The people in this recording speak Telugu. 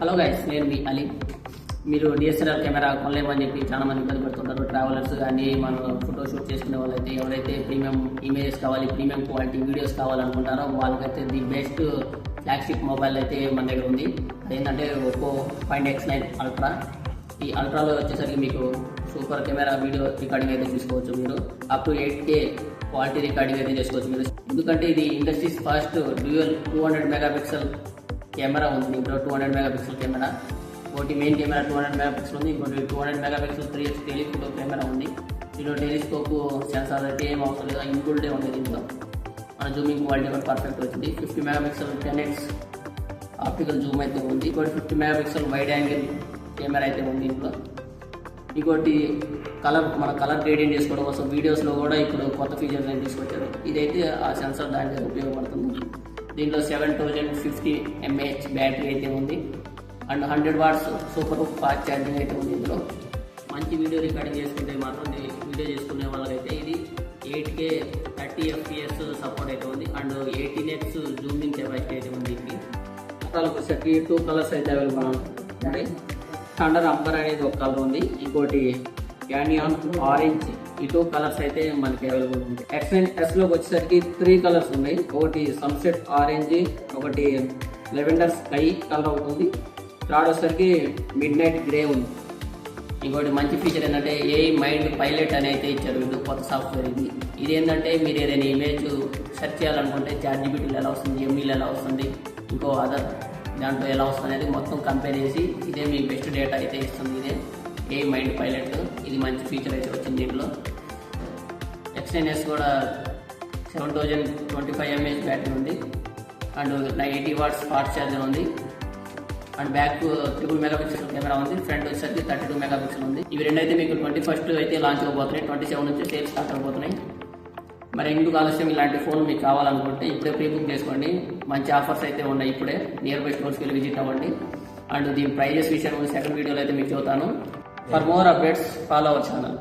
హలో గైస్, నేను మీ అలీ. మీరు డిఎస్ఎల్ఆర్ కెమెరా కొనలేమని చెప్పి చాలా మంది ఇబ్బంది పడుతుంటారు. ట్రావెలర్స్ కానీ మనం ఫోటో షూట్ చేసుకునే వాళ్ళైతే ఎవరైతే ప్రీమియం ఇమేజెస్ కావాలి, ప్రీమియం క్వాలిటీ వీడియోస్ కావాలనుకుంటారో వాళ్ళకైతే ది బెస్ట్ ఫ్లాగ్షిప్ మొబైల్ అయితే మన దగ్గర ఉంది. అదేంటంటే ఒప్పో Find X9 అల్ట్రా. ఈ అల్ట్రాలో వచ్చేసరికి మీకు సూపర్ కెమెరా వీడియో రికార్డింగ్ అయితే తీసుకోవచ్చు. మీరు up to 8K quality recording అయితే చేసుకోవచ్చు మీరు. ఎందుకంటే ఇది industries first dual 200 megapixel camera ఉంది. దీంట్లో 200 మెగాపిక్సెల్ కెమెరా, ఒకటి మెయిన్ కెమెరా 200 మెగాపిక్సెల్ ఉంది, ఇంకోటి 200 మెగాపిక్సెల్ 3x టెలిఫోటో కెమెరా ఉంది. దీంట్లో టెలిస్కోప్ సెన్సార్ అయితే ఏం అవసరం లేదు, ఇన్బుల్టే ఉంది. దీంట్లో మన జూమింగ్ క్వాలిటీ కూడా పర్ఫెక్ట్ వచ్చింది. 50 మెగాపిక్సెల్ 10x ఆప్టికల్ జూమ్ అయితే ఉంది. ఇంకోటి 50 మెగాపిక్సెల్ వైడ్ యాంగిల్ కెమెరా అయితే ఉంది. దీంట్లో ఇంకోటి మన కలర్ గ్రేడియంట్ చేసుకోవడం కోసం వీడియోస్లో కూడా ఇప్పుడు కొత్త ఫీచర్స్ అయితే తీసుకొచ్చారు. ఇదైతే ఆ సెన్సార్ దానికి ఉపయోగపడుతుంది. దీంట్లో 7050 mAh బ్యాటరీ అయితే ఉంది and 100 watts super fast charging అయితే ఉంది. ఇందులో మంచి వీడియో రికార్డింగ్ చేసుకుంటే మాత్రం వీడియో చేసుకునే వాళ్ళకైతే ఇది 8K 30 FPS సపోర్ట్ అయితే ఉంది అండ్ 18x జూమింగ్ కెపాసిటీ అయితే ఉంది. దీనికి అసలు వచ్చేసరికి 2 కలర్స్ అయితే అవైలబుల్ ఉంటాయి. థండర్ అంబర్ అనేది ఒక కలర్ ఉంది, ఇంకోటి క్యానియాన్ ఆరెంజ్. ఈ 2 కలర్స్ అయితే మనకి అవైలబుల్ ఉంది. X9Sలోకి వచ్చేసరికి 3 కలర్స్ ఉన్నాయి. ఒకటి సన్సెట్ ఆరెంజ్, ఒకటి లెవెండర్ స్కై కలర్ అవుతుంది, థర్డ్ వచ్చేసరికి మిడ్ నైట్ గ్రే ఉంది. ఇంకోటి మంచి ఫీచర్ ఏంటంటే AI మైండ్ పైలట్ అని అయితే ఇచ్చారు. ఇది కొత్త సాఫ్ట్వేర్. ఇది ఏంటంటే మీరు ఏదైనా ఇమేజ్ సెర్చ్ చేయాలనుకుంటే ChatGPTలో ఎలా వస్తుంది, Geminiలో ఎలా వస్తుంది, ఇంకో అదర్ దాంట్లో ఎలా వస్తుంది అనేది మొత్తం కంపేర్ చేసి ఇదే మీ బెస్ట్ డేటా అయితే ఇస్తుంది. ఇదే AI మైండ్ పైలట్. ఇది మంచి ఫీచర్ అయితే వచ్చింది. దీంట్లో X9S కూడా 7025 mAh బ్యాటరీ ఉంది అండ్ 80 వాట్స్ ఫాస్ట్ ఛార్జర్ ఉంది అండ్ బ్యాక్ 3 మెగాపిక్సెల్ కెమెరా ఉంది. ఫ్రంట్ వచ్చేసరికి 32 మెగాపిక్సెల్ ఉంది. ఇవి రెండు అయితే మీకు 21st అయితే లాంచ్ అవబోతున్నాయి. 27 నుంచి సేల్స్ స్టార్ట్ అవబోతున్నాయి. మరి ఎందుకు ఆలస్యం, ఇలాంటి ఫోన్ మీకు కావాలనుకుంటే ఇప్పుడే ప్రీ బుక్ చేసుకోండి. మంచి ఆఫర్స్ అయితే ఉన్నాయి. ఇప్పుడే నియర్ బై స్టోర్స్కి వెళ్ళి విజిట్ అవ్వండి అండ్ దీని ప్రైజెస్ విషయం సెకండ్ వీడియోలో అయితే మీకు చెబుతాను. For more updates follow our channel.